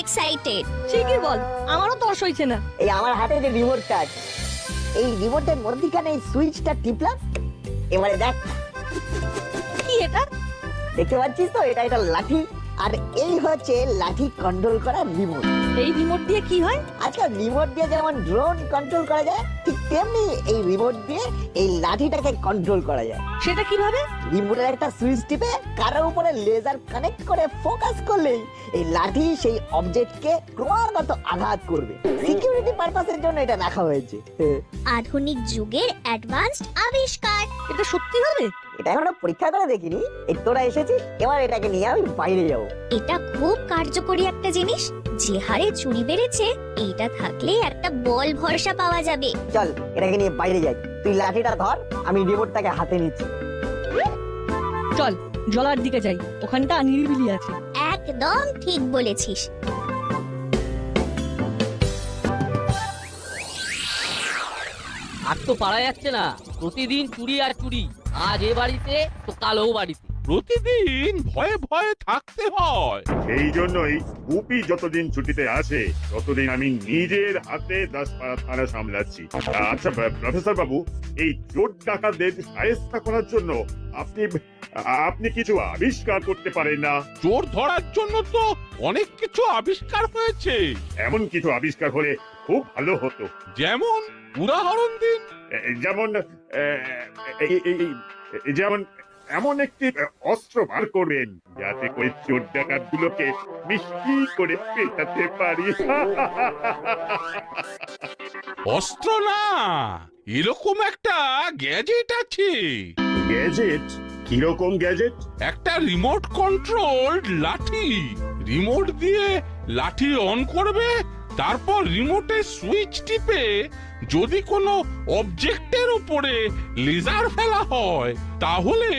Excited. ঠিকই বল, আমারও তর্স হইছে না। এই আমার হাতে যে রিমোটটা আছে, এই রিমোটের মধ্যিখানে এই সুইচটা টিপলাম, এবারে দেখ কি এটা? দেখতে পাচ্ছিস তো, এটা একটা লাঠি, আর এই হচ্ছে লাঠি কন্ট্রোল করার রিমোট। এই রিমোট দিয়ে কি হয়? আজকাল রিমোট দিয়ে যেমন ড্রোন কন্ট্রোল করা যায়, ঠিক তেমনি এই রিমোট দিয়ে এই লাঠিটাকে কন্ট্রোল করা যায়। সেটা কিভাবে? রিমোটের একটা সুইচ টিপে কারোর উপরে লেজার কানেক্ট করে ফোকাস করলেই এই লাঠি সেই অবজেক্টকে ক্রমাগত আঘাত করবে। সিকিউরিটি পারপাসের জন্য এটা রাখা হয়েছে। আধুনিক যুগের অ্যাডভান্সড আবিষ্কার। এটা সত্যি হবে? এটা এখনো পরীক্ষা করে দেখিনি, এই তোরা এসেছিস, এবার এটাকে নিয়ে আমি বাইরে যাবো। এটা খুব কার্যকরী একটা জিনিস। যে হারে চুরি বেড়েছে, এটা থাকলে একটা বল ভরসা পাওয়া যাবে। চল এটাকে নিয়ে বাইরে যাই, তুই লাঠিটা ধর, আমি রিমোটটাকে হাতে নিচ্ছি। চল জলার দিকে যাই, ওখানটা নিরিবিলি আছে। একদম ঠিক বলেছিস। আর তো পারা যাচ্ছে না, প্রতিদিন চুরি আর চুরি। আজ এ বাড়িতে তো কাল ও বাড়িতে। প্রতিদিন ভয়ে ভয়ে থাকতে হয়। সেই জন্যই গুপি যতদিন ছুটিতে আসে ততদিন আমি নিজের হাতে 10 থানা সামলাচ্ছি। আচ্ছা প্রফেসর বাবু, এই চোর ডাকাতদের শায়েস্তা করার জন্য আপনি আপনি কিছু আবিষ্কার করতে পারেন না? চোর ধরার জন্য তো অনেক কিছু আবিষ্কার হয়েছে। এমন কিছু আবিষ্কার হলে খুব ভালো হতো। যেমন উদাহরণ দিন। যেমন যেমন এমন একটি অস্ত্র বার করবেন যাতে করে চোর ডাকাত গুলোকে মিষ্টি করে পেটাতে পারি। অস্ত্র না, এরকম একটা গ্যাজেট আছে। গ্যাজেট? কিরকম গ্যাজেট? একটা রিমোট কন্ট্রোল লাঠি। রিমোট দিয়ে লাঠি অন করবে, তারপর রিমোটের সুইচ টিপে যদি কোনো অবজেক্টের উপরে লেজার ফেলা হয়, তাহলে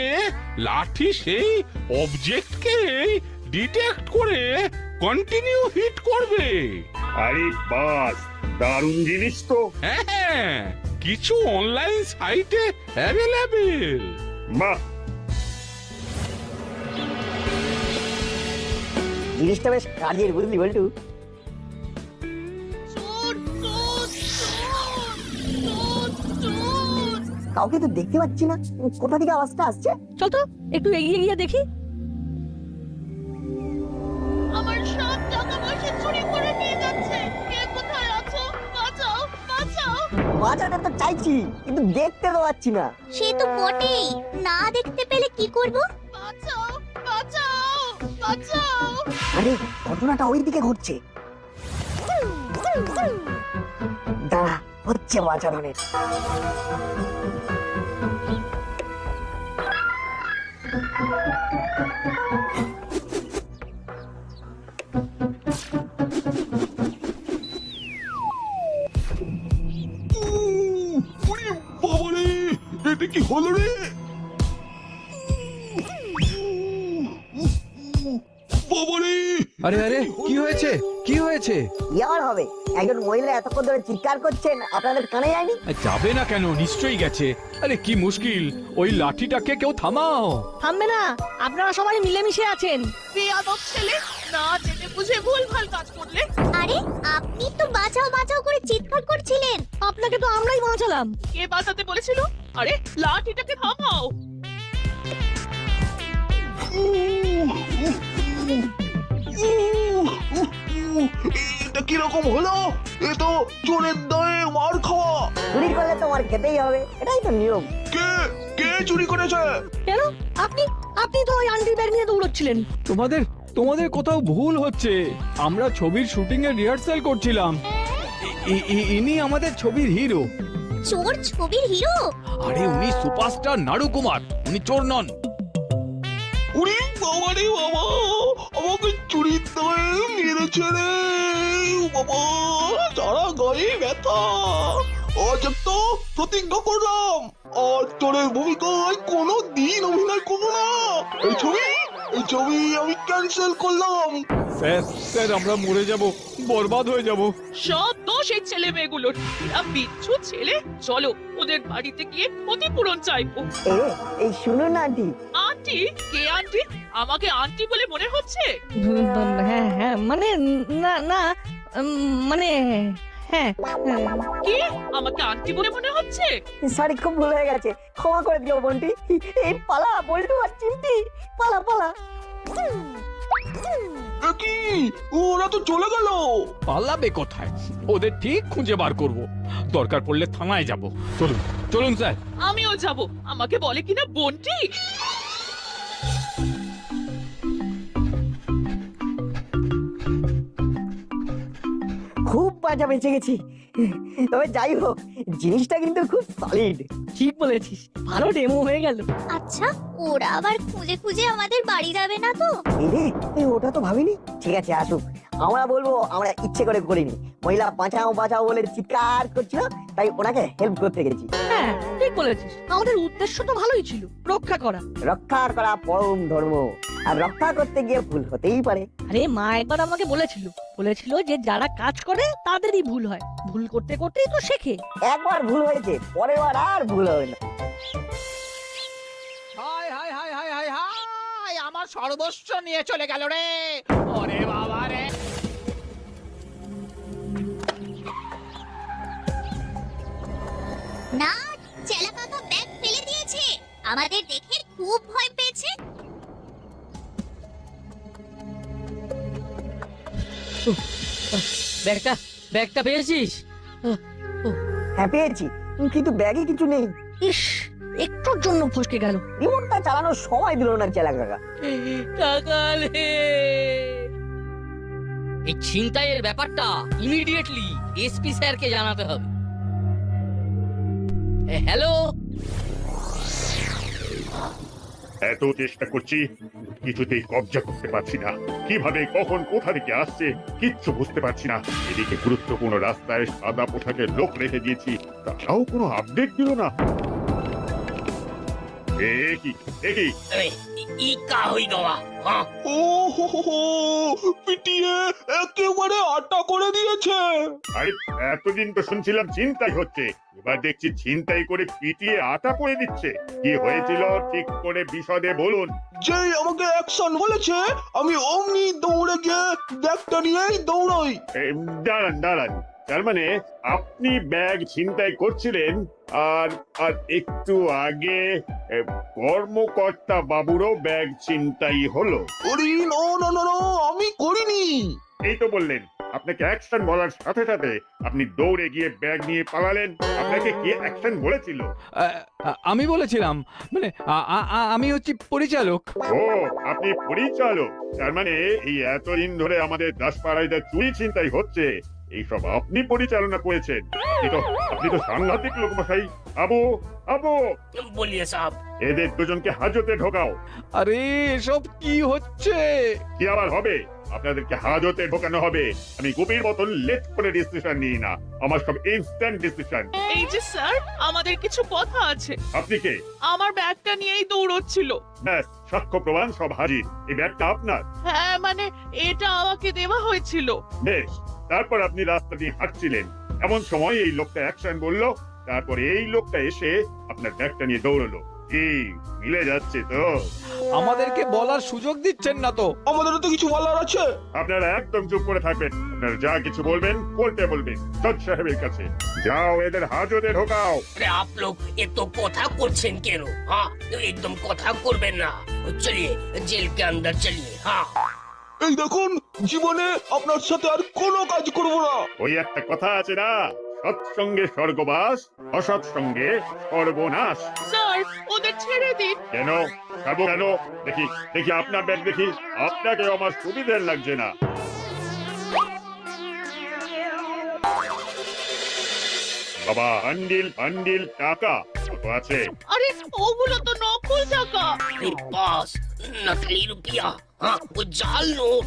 লাঠি সেই অবজেক্টকে ডিটেক্ট করে কন্টিনিউ হিট করবে। আরে বাস, দারুণ জিনিস তো। হ্যাঁ, কিছু অনলাইন সাইটে অ্যাভেলেবেল। বাহ, জিনিসটা বেশ কাজের, বুঝলি বল্টু? কাউকে তো দেখতে পাচ্ছি না, কোথা থেকে আওয়াজটা আসছে? চল তো একটু এগিয়ে গিয়ে দেখি। আমার সব টাকা পয়সা চুরি করে নিয়ে যাচ্ছে। কে কোথায় আছো? বাঁচাও, বাঁচাও। বাজারটা তো চাইছি, কিন্তু দেখতে তো পাচ্ছি না। সে তো বটেই, না দেখতে পেলে কি করব? বাঁচাও, বাঁচাও, বাঁচাও। আরে ঘটনাটা ওই দিকে ঘটছে। দাঁড়া, হচ্ছে বাজারের। বাবারে, এটা কি হলো রে? বাবারে! আরে আরে, কি হয়েছে? কি হয়েছে? কি আর হবে, একজন মহিলা এতক্ষণ ধরে চিৎকার করছেন, আপনাদের কানে যায়নি? যাবে না কেন, নিশ্চয়ই গেছে। আরে কি মুশকিল, ওই লাঠিটাকে কেউ থামাও। থামবে না, আপনারা সবাই মিলেমিশে আছেন। বেয়াদব ছেলে, না জেনে বুঝে ভুলভাল কাজ করলে। আরে আপনি তো বাঁচাও বাঁচাও করে চিৎকার করছিলেন। আপনাকে তো আমরাই বাঁচালাম। কে বাঁচাতে বলেছিল? আরে লাঠিটাকে থামাও। এটা কিরকম হলো? এ তো চোরের দয়ে মার খাওয়া। চুরি করলে তোমার খেতেই হবে, এটাই তো নিয়ম। কে কে চুরি করেছে? কেন? আপনি আপনি তো ওই আন্টির ব্যাগ নিয়ে দৌড়চ্ছিলেন। তোমাদের তোমাদের কোথাও ভুল হচ্ছে। আমরা ছবির শুটিং এর রিহার্সাল করছিলাম। ইনি আমাদের ছবির হিরো। চোর ছবির হিরো? আরে উনি সুপারস্টার নাড়ু কুমার, উনি চোর নন। উনি বাবা রে বাবা, আমাকে চুরির দয়ে মেরেছে রে বাবা, সারা গায়ে ব্যথা। আজ তো প্রতিজ্ঞা করলাম, আর চোরের ভূমিকায় কোনো দিন অভিনয় করবো না। এই ছবি আমি ক্যান্সেল করলাম। স্যার আমরা মরে যাব, বরবাদ হয়ে যাব। সব দোষ এই ছেলে মেয়েগুলোর। এরা বিচ্ছু ছেলে। চলো ওদের বাড়িতে গিয়ে ক্ষতিপূরণ চাইবো। এই শুনুন না আন্টি, আন্টি আন্টি? কে আন্টি? আমাকে আন্টি বলে মনে হচ্ছে? হ্যাঁ হ্যাঁ মানে না না মানে হ্যাঁ কি? আমাকে আন্টি বলে মনে হচ্ছে? সরি, খুব ভুল হয়ে গেছে, ক্ষমা করে দিও বন্টি। এই পালা, বল্টু আর চিমটি, পালা পালা। এ কি, ওরা তো চলে গেল। পালাবে কোথায়? ওদের ঠিক খুঁজে বার করব। দরকার পড়লে থানায় যাব। চলুন চলুন স্যার। আমিও যাব। আমাকে বলে কিনা বন্টি। খুব বাজা বেঁচে গেছি। তবে যাই হোক, জিনিসটা কিন্তু খুব সলিড। ঠিক বলেছিস, ভালো ডেমো হয়ে গেল। আচ্ছা, ওরা আবার খুঁজে খুঁজে আমাদের বাড়ি যাবে না তো? ওটা তো ভাবিনি। ঠিক আছে, আসুক, আমরা বলবো আমরা ইচ্ছে করে করিনি। মহিলা বাঁচাও বাঁচাও বলে চিৎকার করছিল, তাই ওনাকে হেল্প করতে গেছি। হ্যাঁ ঠিক বলেছিস, আমাদের উদ্দেশ্য তো ভালোই ছিল, রক্ষা করা। রক্ষা করা পরম ধর্ম, আর রক্ষা করতে গিয়ে ভুল হতেই পারে। আরে মা একবার আমাকে বলেছিল যে যারা কাজ করে তাদেরই ভুল হয়, ভুল করতে করতেই তো শেখে। একবার ভুল হয়েছে, পরের বার আর ভুল হবে না। হায় হায় হায় হায় হায় হায়, আমার সর্বস্ব নিয়ে চলে গেল রে। ওরে বাবা রে। না, চেলা কাকা ব্যাগ ফেলে দিয়েছে। আমাদের দেখে খুব ভয় পেয়েছে। ব্যাগটা পেয়েছিস? হ্যাঁ পেয়েছি, কিন্তু ব্যাগে কিছু নেই। ইস, একটুর জন্য ফসকে গেল। রিমোটটা চালানোর সময় দিল না চেলা কাকা। টাকালে এই ছিনতাইয়ের ব্যাপারটা ইমিডিয়েটলি এসপি স্যারকে জানাতে হবে। হ্যালো, এত চেষ্টা করছি, কিছুতেই কবজা করতে পারছি না। কিভাবে, কখন, কোথা থেকে আসছে কিচ্ছু বুঝতে পারছি না। এদিকে গুরুত্বপূর্ণ রাস্তায় সাদা পোশাকের লোক রেখে দিয়েছি, তারাও কোনো আপডেট দিল না। কি ই কা হই গওয়া। হ্যাঁ, ও হো, পিটিয়ে একেবারে আটা করে দিয়েছে। আরে এতদিন তো শুনছিলাম ছিনতাই হচ্ছে, এবার দেখছি ছিনতাই করে পিটিয়ে আটা করে দিচ্ছে। কি হয়েছিল ঠিক করে বিশদে বলুন। যেই আমাকে অ্যাকশন বলেছে, আমি অমনি দৌড়ে গিয়ে ব্যাগটা নিয়েই দৌড়াই। দাঁড়ান দাঁড়ান, তার মানে আপনি ব্যাগ ছিনতাই করছিলেন, আর আর একটু আগে কর্মকর্তা বাবুরও ব্যাগ ছিনতাই হলো। ওরে না না না না, আমি করিনি। এই তো বললেন, আপনাকে অ্যাকশন বলার সাথে সাথে আপনি দৌড়ে গিয়ে ব্যাগ নিয়ে পালালেন। আপনাকে কে অ্যাকশন বলেছিল? আমি বলেছিলাম, মানে আমি হচ্ছি পরিচালক। ও, আপনি পরিচালক। তার মানে এই এতদিন ধরে আমাদের দাসপাড়ায় যা চুরি ছিনতাই হচ্ছে, এইসব আপনি পরিচালনা করেছেন। আপনি তো সাংঘাতিক লোক মশাই। আবু আবু, বলিয়ে সাহেব, এদের দুজনকে হাজতে ঢোকাও। আরে এসব কি হচ্ছে? কি আবার হবে? আপনাদেরকে হাজতে ঢোকানো হবে। আমি গুপির মতন লেট করে ডিসিশন নিই না, আমার সব ইনস্ট্যান্ট ডিসিশন। এই যে স্যার, আমাদের কিছু কথা আছে। আপনি কে? আমার ব্যাগটা নিয়েই দৌড়চ্ছিল। ব্যাস, সাক্ষ্য প্রমাণ সব হাজির। এই ব্যাগটা আপনার? হ্যাঁ মানে এটা আমাকে দেওয়া হয়েছিল। বেশ, তারপর আপনি রাস্তা দিয়ে হাঁটছিলেন, এমন সময় এই লোকটা অ্যাকশন বললো, তারপরে এই লোকটা এসে আপনার ব্যাগটা নিয়ে দৌড়লো। কি মিলে যাচ্ছে তো? আমাদেরকে বলার সুযোগ দিচ্ছেন না তো। আমাদেরও তো কিছু বলার আছে। আপনারা একদম চুপ করে থাকবেন। আপনারা যা কিছু বলবেন কোর্টে বলবেন, জজ সাহেবের কাছে। যাও, এদের হাজতে ঢোকাও। अरे आप लोग ये तो কথা করছেন কেন? हाँ, एकदम কথা করবেন না। চলিए जेल के अंदर चलिए। हाँ, এই দেখুন, জীবনে আপনার সাথে আর কোনো কাজ করব না। ওই একটা কথা আছে না, সৎসঙ্গে স্বর্গবাস, অসৎ সঙ্গে সর্বনাশ। স্যার, ওদের ছেড়ে দিন। কেন ছাড়বো কেন? দেখি দেখি আপনার ব্যাগ দেখি। আপনাকে আমার সুবিধের লাগছে না। বাবা, বান্ডিল বান্ডিল টাকা কত আছে? আরে ওগুলো তো নকল টাকা। अरे बॉस, नकली रुपया। हाँ, वो जाल नोट,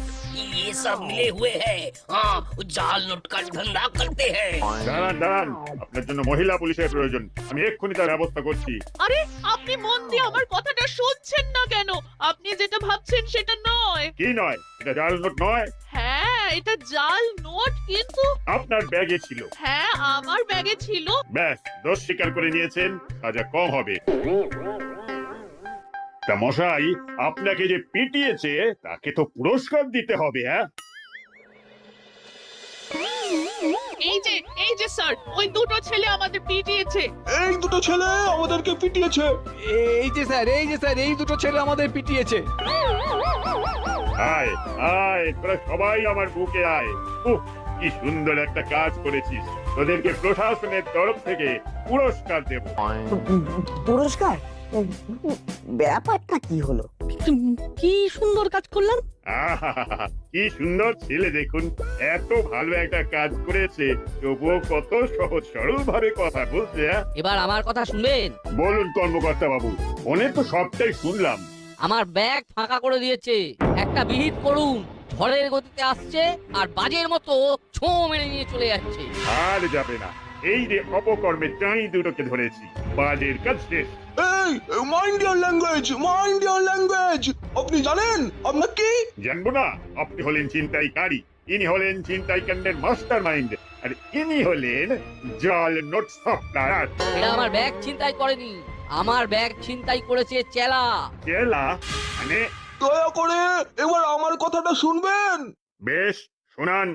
ये सब मिले हुए हैं। हाँ, वो जाल नोट का धंधा करते हैं। দাঁড়ান দাঁড়ান, আপনার জন্য মহিলা পুলিশের প্রয়োজন। আমি এক্ষুনি তার ব্যবস্থা করছি। আরে আপনি মন দিয়ে আমার কথাটা শুনছেন না কেন? আপনি যেটা ভাবছেন সেটা নয়। কি নয়? এটা জাল নোট নয়। হ্যাঁ, এটা জাল নোট, কিন্তু আপনার ব্যাগে ছিল। হ্যাঁ আমার ব্যাগে ছিল। ব্যাস, দোষ স্বীকার করে নিয়েছেন, সাজা কম হবে। তা মশাই, আপনাকে যে পিটিয়েছে তাকে তো পুরস্কার দিতে হবে, হ্যাঁ? এই যে স্যার, ওই দুটো ছেলে আমাদের পিটিয়েছে। এই দুটো ছেলে আমাদেরকে পিটিয়েছে। এই যে স্যার এই দুটো ছেলে আমাদের পিটিয়েছে। আয় আয়, তোরা সবাই আমার বুকে আয়। উহ, কি সুন্দর একটা কাজ করেছিস। তোদেরকে প্রশাসনের তরফ থেকে পুরস্কার দেব। পুরস্কার? ব্যাপারটা কি হলো? কি সুন্দর কাজ করলাম। আহাহাহা, কি সুন্দর ছেলে দেখুন, এত ভালো একটা কাজ করেছে, তবুও কত সহজ সরল ভাবে কথা বলছে। হ্যাঁ? এবার আমার কথা শুনবেন। বলুন কর্মকর্তা বাবু, ফোনে তো সবটাই শুনলাম। আমার ব্যাগ ফাঁকা করে দিয়েছে। একটা বিহিত করুন, ঝড়ের গতিতে আসছে আর বাজের মতো ছো মেরে নিয়ে চলে যাচ্ছে। আর যাবে না, এই যে অপকর্মে চাই দুটোকে ধরেছি, বাজের কাজ শেষ। এই মাইন্ড ইওর ল্যাঙ্গুয়েজ। আপনি জানেন আপনার কি? জানবো না? আপনি হলেন ছিনতাইকারী, ইনি হলেন ছিনতাইকাণ্ডের মাস্টার মাইন্ড, আর ইনি হলেন জাল নোট সাপ্লায়ার। এরা আমার ব্যাগ ছিনতাই করেনি, আমার ব্যাগ ছিনতাই করেছে চেলা। চেলা মানে? দয়া করে এবার আমার কথাটা শুনবেন। বেশ, শোনান।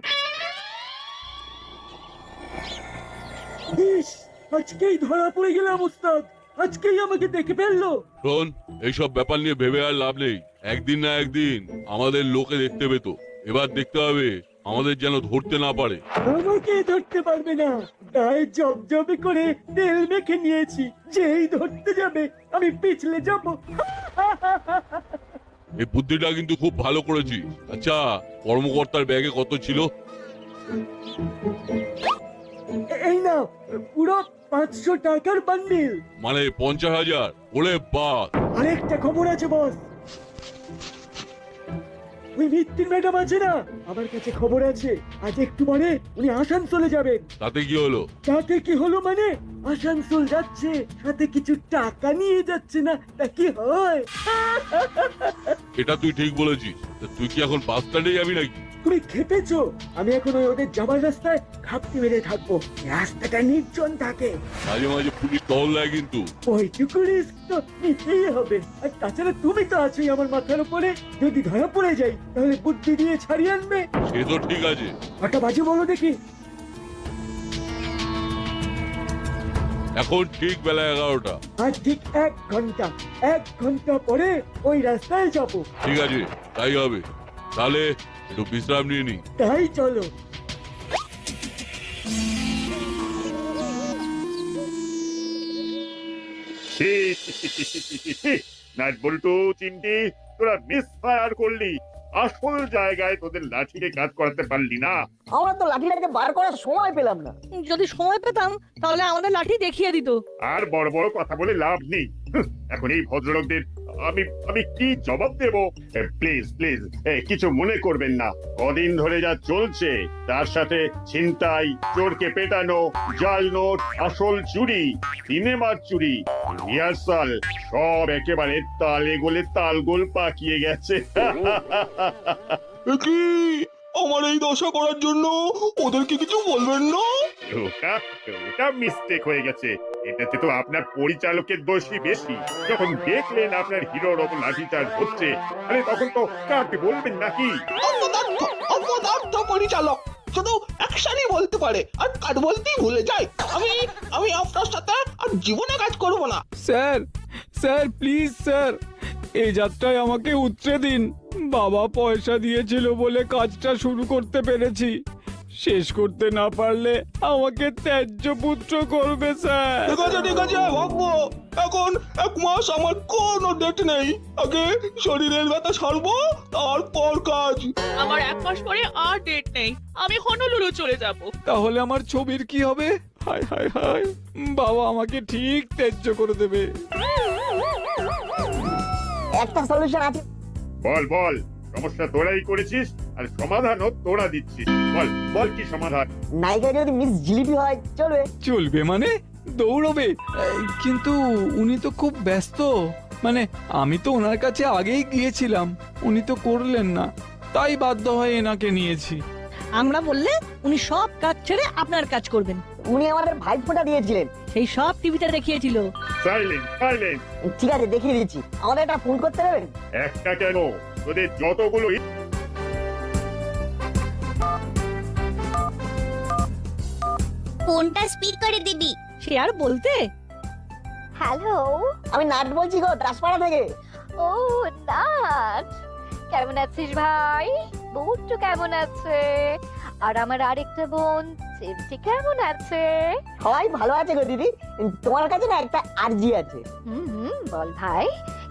আজকেই ধরা পড়ে গেলাম ওস্তাদ, আজকেই আমাকে দেখে ফেললো। শোন, এইসব ব্যাপার নিয়ে ভেবে আর লাভ নেই। একদিন না একদিন আমাদের লোকে দেখতে পেতো, এবার দেখতে হবে আমাদের যেন ধরতে না পারে। আমাকে ধরতে পারবে না, গায়ে জবজবে করে তেল মেখে নিয়েছি, যেই ধরতে যাবে আমি পিছলে যাব। এই বুদ্ধিটা কিন্তু খুব ভালো করেছিস। আচ্ছা, কর্মকর্তার ব্যাগে কত ছিল? এই না, পুরো 500 টাকার বান্ডিল। মানে 50,000? ওরে বাস! আরেকটা খবর আছে বস, ওই ভিত্তির ম্যাডাম আছে না, আমার কাছে খবর আছে আজ একটু পরে উনি আসানসোলে যাবেন। তাতে কি হলো? তাতে কি হলো মানে, আসানসোল যাচ্ছে, সাথে কিছু টাকা নিয়ে যাচ্ছে না, তা কি হয়? এটা তুই ঠিক বলেছিস। তা তুই কি এখন বাস স্ট্যান্ডে যাবি নাকি? তুমি খেপেছো? আমি এখন ওই ওদের যাবার রাস্তায় ঘাপটি মেরে থাকবো, রাস্তাটা নির্জন থাকে। মাঝে মাঝে পুলিশ টহল দেয় কিন্তু। ওইটুকু রিস্ক তো নিতেই হবে, আর তাছাড়া তুমি তো আছোই আমার মাথার উপরে, যদি ধরা পড়ে যাই তাহলে বুদ্ধি দিয়ে ছাড়িয়ে আনবে। সে তো ঠিক আছে। কটা বাজে বলো দেখি? এখন ঠিক বেলা 11টা। আর ঠিক 1 ঘন্টা পরে ওই রাস্তায় যাবো। ঠিক আছে, তাই হবে। তাহলে একটু বিশ্রাম নিয়ে নি। তাই চলো। নাট বল্টু, চিমটি, তোরা মিস ফায়ার করলি। আসল জায়গায় তোদের লাঠিকে কাজ করাতে পারলি না। আমরা তো লাঠিটাকে বার করার সময় পেলাম না। যদি সময় পেতাম তাহলে আমাদের লাঠি দেখিয়ে দিত। আর বড় বড় কথা বলে লাভ নেই। এখন এই ভদ্রলোকদের আমি কি জবাব দেব? প্লিজ প্লিজ কিছু মনে করবেন না। কদিন ধরে যা চলছে তার সাথে ছিনতাই, চোরকে পেটানো, জাল নোট, আসল চুরি, সিনেমার চুরি, রিহার্সাল সব একেবারে তালে গোলে তালগোল পাকিয়ে গেছে। কি আমার এই দশা করার জন্য ওদেরকে কিছু বলবেন না? ওটা মিস্টেক হয়ে গেছে। এটাতে তো আপনার পরিচালকের দোষই বেশি। যখন দেখলেন আপনার হিরোর ওপর লাঠিচার্জ হচ্ছে, আরে তখন তো কাট বলবেন নাকি? অপদার্থ পরিচালক শুধু অ্যাকশনই বলতে পারে আর কাট বলতেই ভুলে যায়। আমি আপনার সাথে আর জীবনে কাজ করব না। স্যার প্লিজ স্যার, এই যাত্রায় আমাকে উতরে দিন। বাবা পয়সা দিয়েছিল বলে কাজটা শুরু করতে পেরেছি, শেষ করতে না পারলে আমাকে ত্যায্য পুত্র করবে স্যার। ঠিক আছে ভাববো। এখন 1 মাস আমার কোনো ডেট নেই। আগে শরীরের ব্যথা সারবো, তারপর কাজ। আমার 1 মাস পরে আর ডেট নেই, আমি হনুলুলু চলে যাব। তাহলে আমার ছবির কি হবে? হায় হায় হায়, বাবা আমাকে ঠিক ত্যায্য করে দেবে। একটা সলিউশন আছে। বল বল, সমস্যা তোরাই করেছিস আর সমাধানও তোরা দিচ্ছিস। বল বল কি সমাধান? নায়িকা যদি মিস জিলিপি হয় চলবে? চলবে মানে দৌড়বে? কিন্তু উনি তো খুব ব্যস্ত, মানে আমি তো ওনার কাছে আগেই গিয়েছিলাম, উনি তো করলেন না, তাই বাধ্য হয়ে এনাকে নিয়েছি। আমরা বললে উনি সব কাজ ছেড়ে আপনার কাজ করবেন। উনি আমাদের ভাইফোঁটা দিয়েছিলেন। সেই সব টিভিতে দেখিয়েছিল। Silent silent. ঠিক আছে, দেখিয়ে দিচ্ছি। আমাদের একটা ফোন করতে দেবেন? একটা কেন, তোদের যতগুলো ফোনটা স্পিকারে দিবি। সে আর বলতে। হ্যালো, আমি নাট বলছি গো, দাসপাড়া থেকে। ও নাট, কেমন আছিস ভাই? বউটু কেমন আছে? আর আমার আরেকটা বোন চিমটি কেমন আছে? সবাই ভালো আছে গো দিদি। তোমার কাছে না একটা আরজি আছে। বল ভাই,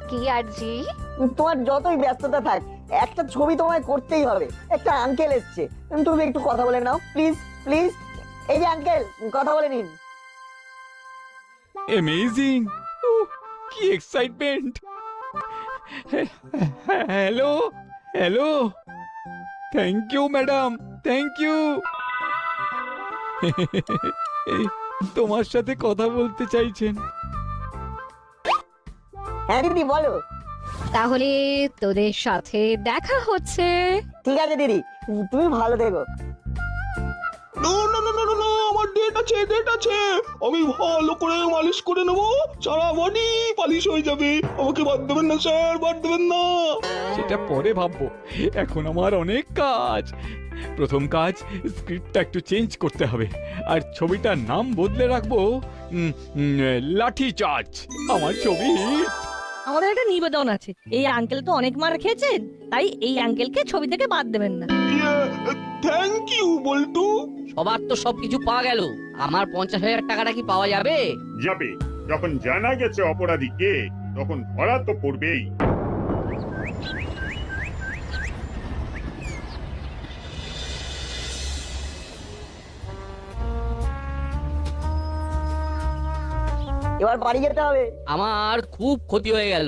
কি আরজি? তোমার যতই ব্যস্ততা থাক, একটা ছবি তোমায় করতেই হবে। একটা আঙ্কেল এসছে, তুমি একটু কথা বলে নাও প্লিজ প্লিজ। এই যে আঙ্কেল, কথা বলে নিন। অ্যামেজিং, কি excitement. Hello hello, thank you madam, thank you. তোমার সাথে কথা বলতে চাইছেন। হ্যাঁ দিদি বলো। তাহলে তোদের সাথে দেখা হচ্ছে। ঠিক আছে দিদি, তুমি ভালো থেকো। না না না না না না, আমার ডেট আছে, ডেট আছে। আমি ভালো করে মালিশ করে নেবো, সারা বডি পালিশ হয়ে যাবে। আমাকে বাদ দেবেন না স্যার, বাদ দেবেন না। সেটা পরে ভাববো, এখন আমার অনেক কাজ। প্রথম কাজ, স্ক্রিপ্টটা একটু চেঞ্জ করতে হবে, আর ছবিটার নাম বদলে রাখবো লাঠি চার্জ। আমার ছবি আমাদের একটা নিবেদন আছে। এই আঙ্কেল তো অনেক মার খেয়েছেন, তাই এই আঙ্কেলকে ছবি থেকে বাদ দেবেন না। থ্যাংক ইউ বল্টু। সবার তো সবকিছু পাওয়া গেল, আমার 50,000 টাকাটা কি পাওয়া যাবে? যাবে। যখন জানা গেছে অপরাধী কে, তখন ধরা তো পড়বেই। এবার বাড়ি যেতে হবে। আমার খুব ক্ষতি হয়ে গেল।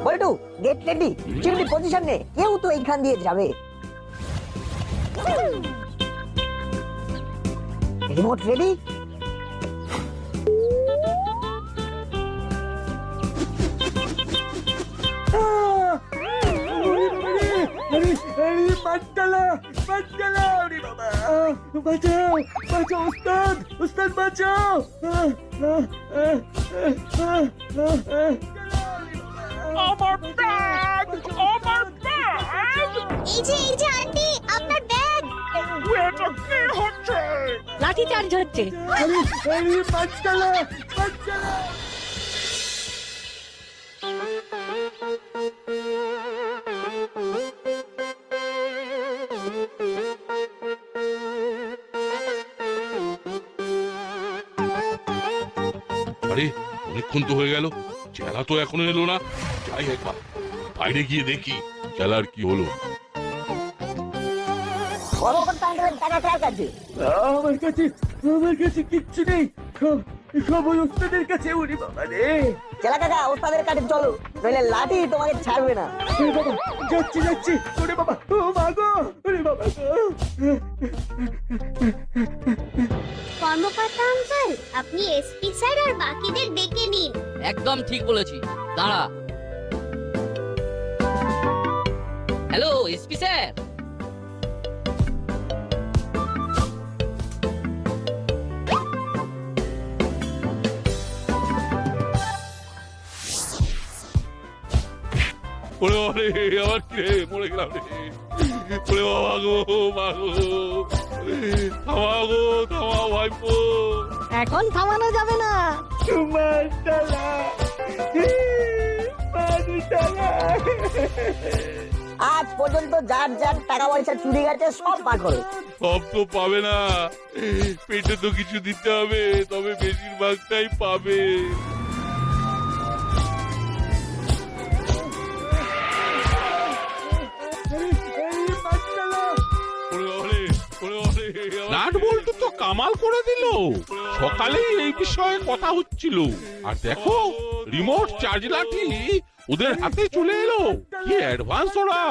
বল্টু, গেট রেডি, চিমনি পজিশন নে। কেউ তো এইখান দিয়ে যাবে। Remote ready. এই যে আন্টি, আপনার ব্যাগ। লাঠি চার্জ হচ্ছে। আরে অনেকক্ষণ তো হয়ে গেল, চেলা তো এখনো এলো না। যাই একবার বাইরে গিয়ে দেখি চেলার কি হলো। টাকা কার কাছে? আমার কাছে কিচ্ছু নেই, সব ওই ওস্তাদের কাছে। ওরে বাবা রে। চেলা কাকা, ওস্তাদের কাছে চলো, নইলে লাঠি তোমাকে ছাড়বে না। যাচ্ছি। ওরে বাবা, ও মা গো, ওরে বাবা গো। কর্মকর্তা আঙ্কেল, আপনি এসপি স্যার আর বাকিদের ডেকে নিন। একদম ঠিক বলেছি, দাঁড়া। Hello SP sir. ওরে বাবারে, আমার কি রে, মরে গেলাম রে। ওরে বাবা গো, মা গো, থামা গো, থামা ভাইপো। এখন থামানো যাবে না। তোমার ডালা, আজ পর্যন্ত যার যার টাকা পয়সা চুরি গেছে সব বার করো। সব তো পাবে না, পেটে তো কিছু দিতে হবে, তবে বেশিরভাগটাই পাবে। নাট বল্টু তো কামাল করে দিল। সকালেই এই বিষয়ে কথা হচ্ছিল, আর দেখো রিমোট চার্জ লাঠি ওদের হাতে চলে এলো। কি অ্যাডভান্স ওরা।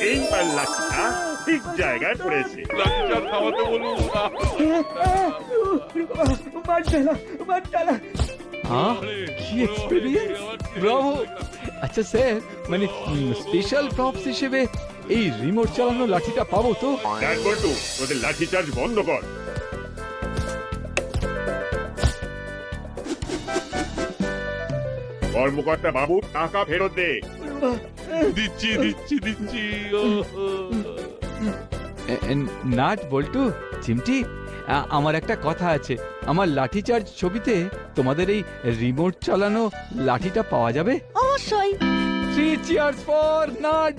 এইবার লাঠিটা ঠিক জায়গায় পড়েছে। লাঠিটা খাওয়াতে বলুন। কি এক্সপেরিয়েন্স, ব্রাভো। আচ্ছা স্যার, মানে স্পেশাল প্রপস হিসেবে এই রিমোট চালানো লাঠিটা পাবো তো? দেখ বল্টু, তোদের লাঠি চার্জ বন্ধ কর। কর্মকর্তা বাবু, টাকা ফেরত দে। দিচ্ছি দিচ্ছি দিচ্ছি ও, ও। নাট বল্টু চিমটি, আমার একটা কথা আছে। আমার লাঠি চার্জ ছবিতে তোমাদের এই রিমোট চালানো লাঠিটা পাওয়া যাবে? অবশ্যই। 3 cheers for নাট